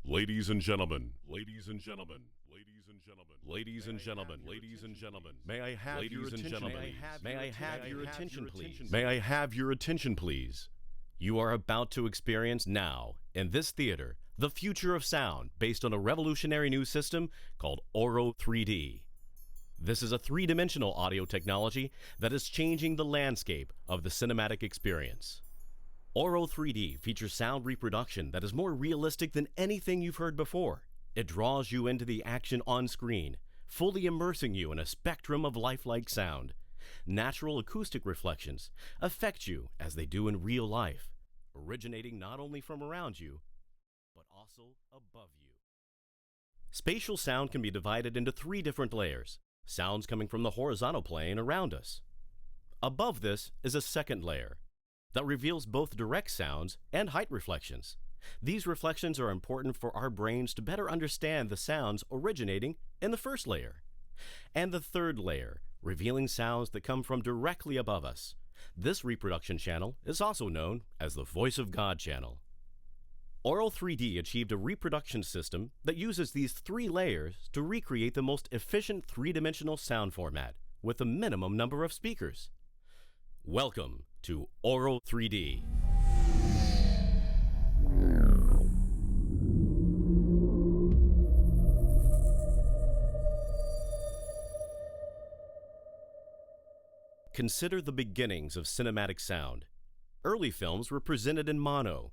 Ladies and gentlemen, ladies and gentlemen, ladies and gentlemen, ladies and gentlemen, ladies and gentlemen, may I have your attention, please? May I have your attention, please? May I have your attention, please? You are about to experience now, in this theater, the future of sound based on a revolutionary new system called Auro 3D. This is a three-dimensional audio technology that is changing the landscape of the cinematic experience. Auro 3D features sound reproduction that is more realistic than anything you've heard before. It draws you into the action on screen, fully immersing you in a spectrum of lifelike sound. Natural acoustic reflections affect you as they do in real life, originating not only from around you, but also above you. Spatial sound can be divided into three different layers. Sounds coming from the horizontal plane around us. Above this is a second layer that reveals both direct sounds and height reflections. These reflections are important for our brains to better understand the sounds originating in the first layer. And the third layer, revealing sounds that come from directly above us. This reproduction channel is also known as the Voice of God channel. Auro 3D achieved a reproduction system that uses these three layers to recreate the most efficient three-dimensional sound format with a minimum number of speakers. Welcome to Auro 3D. Consider the beginnings of cinematic sound. Early films were presented in mono.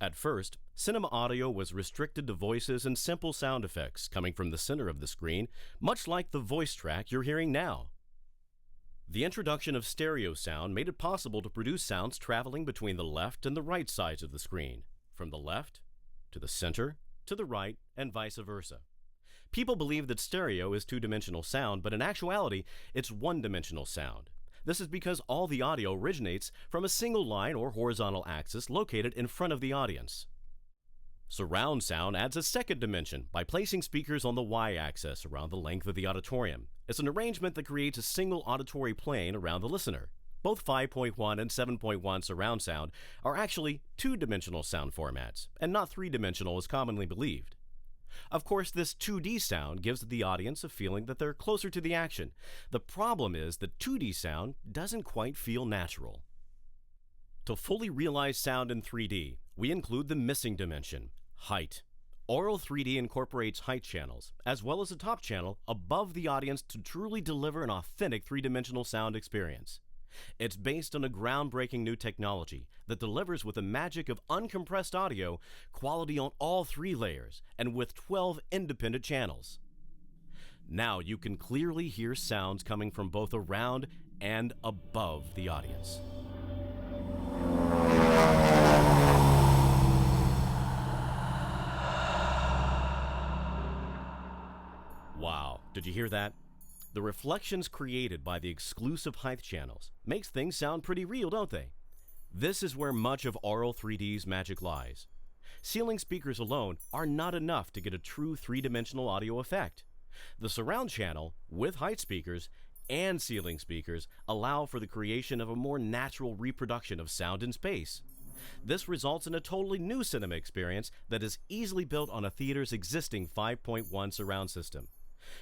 At first, cinema audio was restricted to voices and simple sound effects coming from the center of the screen, much like the voice track you're hearing now. The introduction of stereo sound made it possible to produce sounds traveling between the left and the right sides of the screen, from the left to the center to the right, and vice versa. People believe that stereo is two-dimensional sound, but in actuality, it's one-dimensional sound. This is because all the audio originates from a single line or horizontal axis located in front of the audience. Surround sound adds a second dimension by placing speakers on the y-axis around the length of the auditorium. It's an arrangement that creates a single auditory plane around the listener. Both 5.1 and 7.1 surround sound are actually two-dimensional sound formats, and not three-dimensional as commonly believed. Of course, this 2D sound gives the audience a feeling that they're closer to the action. The problem is that 2D sound doesn't quite feel natural. To fully realize sound in 3D, we include the missing dimension, height. Auro 3D incorporates height channels, as well as a top channel above the audience to truly deliver an authentic three-dimensional sound experience. It's based on a groundbreaking new technology that delivers with the magic of uncompressed audio, quality on all three layers, and with 12 independent channels. Now you can clearly hear sounds coming from both around and above the audience. Wow, did you hear that? The reflections created by the exclusive height channels makes things sound pretty real, don't they? This is where much of Auro 3D's magic lies. Ceiling speakers alone are not enough to get a true three-dimensional audio effect. The surround channel, with height speakers and ceiling speakers, allow for the creation of a more natural reproduction of sound in space. This results in a totally new cinema experience that is easily built on a theater's existing 5.1 surround system.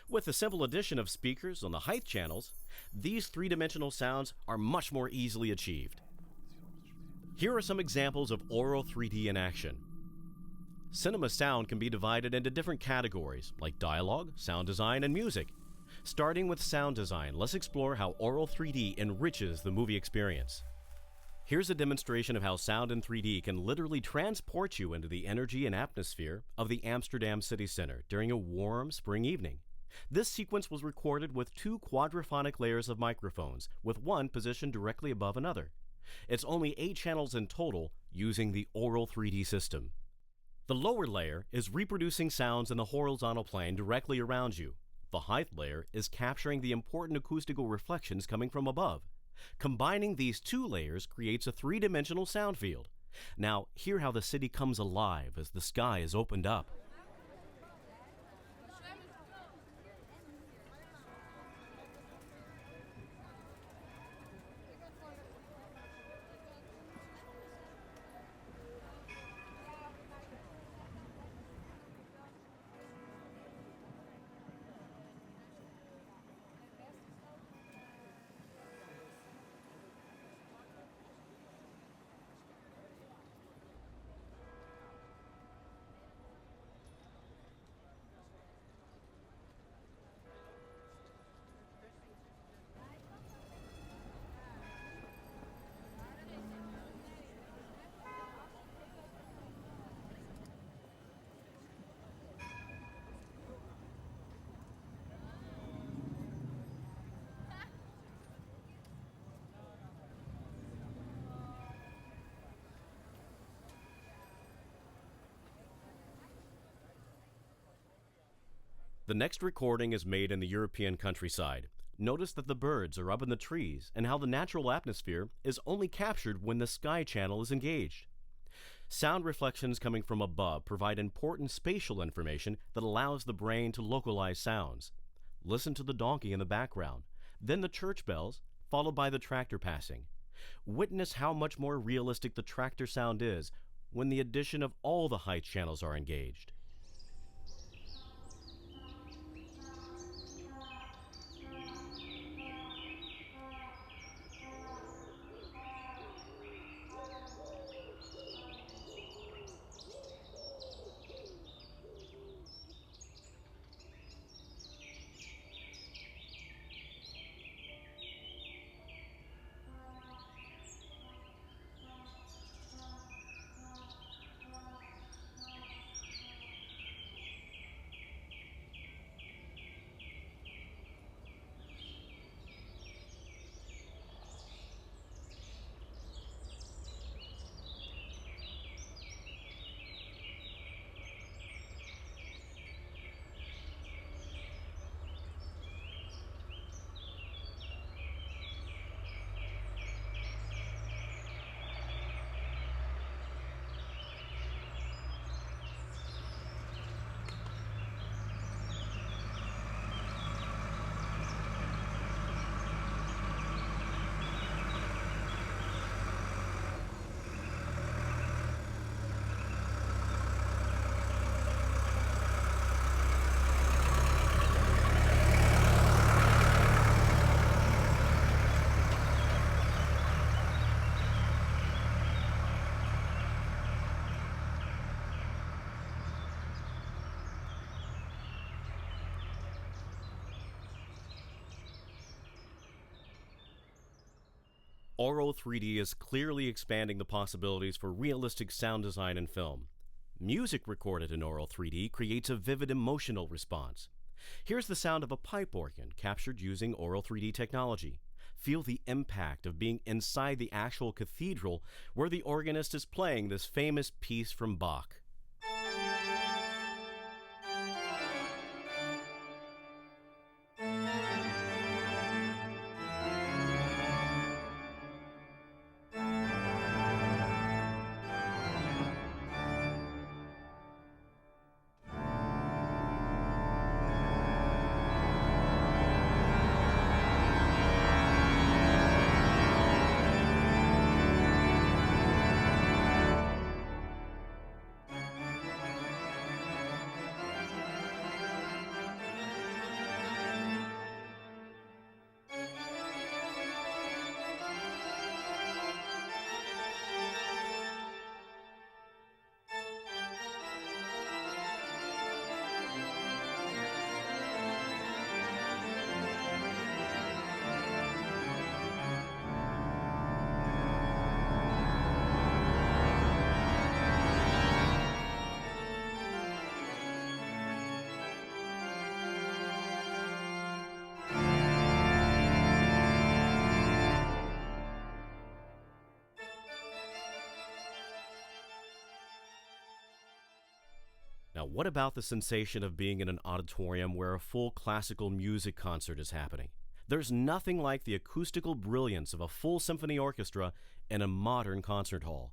With the simple addition of speakers on the height channels, these three-dimensional sounds are much more easily achieved. Here are some examples of Auro 3D in action. Cinema sound can be divided into different categories like dialogue, sound design, and music. Starting with sound design, let's explore how Auro 3D enriches the movie experience. Here's a demonstration of how sound in 3D can literally transport you into the energy and atmosphere of the Amsterdam city center during a warm spring evening. This sequence was recorded with two quadraphonic layers of microphones, with one positioned directly above another. It's only 8 channels in total using the Auro 3D system. The lower layer is reproducing sounds in the horizontal plane directly around you. The height layer is capturing the important acoustical reflections coming from above. Combining these two layers creates a three-dimensional sound field. Now, hear how the city comes alive as the sky is opened up. The next recording is made in the European countryside. Notice that the birds are up in the trees and how the natural atmosphere is only captured when the sky channel is engaged. Sound reflections coming from above provide important spatial information that allows the brain to localize sounds. Listen to the donkey in the background, then the church bells, followed by the tractor passing. Witness how much more realistic the tractor sound is when the addition of all the height channels are engaged. Auro 3D is clearly expanding the possibilities for realistic sound design in film. Music recorded in Auro 3D creates a vivid emotional response. Here's the sound of a pipe organ captured using Auro 3D technology. Feel the impact of being inside the actual cathedral where the organist is playing this famous piece from Bach. Now, what about the sensation of being in an auditorium where a full classical music concert is happening? There's nothing like the acoustical brilliance of a full symphony orchestra in a modern concert hall.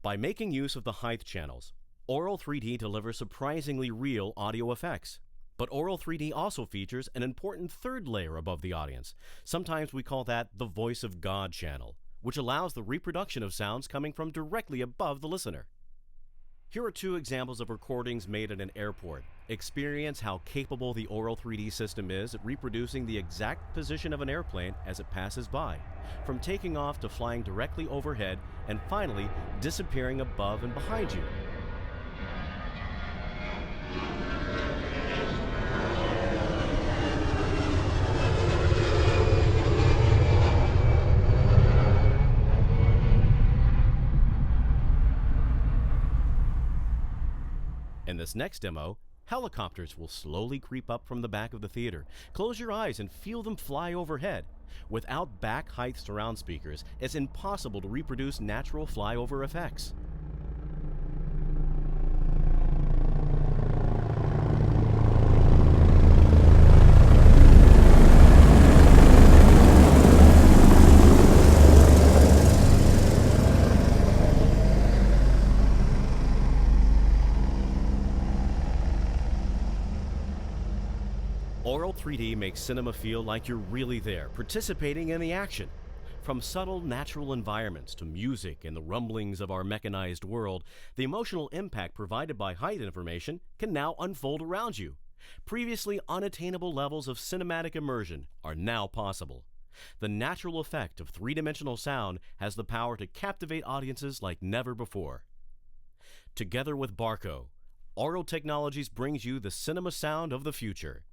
By making use of the height channels, Auro 3D delivers surprisingly real audio effects. But Auro 3D also features an important third layer above the audience. Sometimes we call that the Voice of God channel, which allows the reproduction of sounds coming from directly above the listener. Here are two examples of recordings made at an airport. Experience how capable the Auro 3D system is at reproducing the exact position of an airplane as it passes by, from taking off to flying directly overhead and finally disappearing above and behind you. In this next demo, helicopters will slowly creep up from the back of the theater. Close your eyes and feel them fly overhead. Without back-height surround speakers, it's impossible to reproduce natural flyover effects. Auro 3D makes cinema feel like you're really there, participating in the action. From subtle natural environments to music and the rumblings of our mechanized world, the emotional impact provided by height information can now unfold around you. Previously unattainable levels of cinematic immersion are now possible. The natural effect of three-dimensional sound has the power to captivate audiences like never before. Together with Barco, Auro Technologies brings you the cinema sound of the future.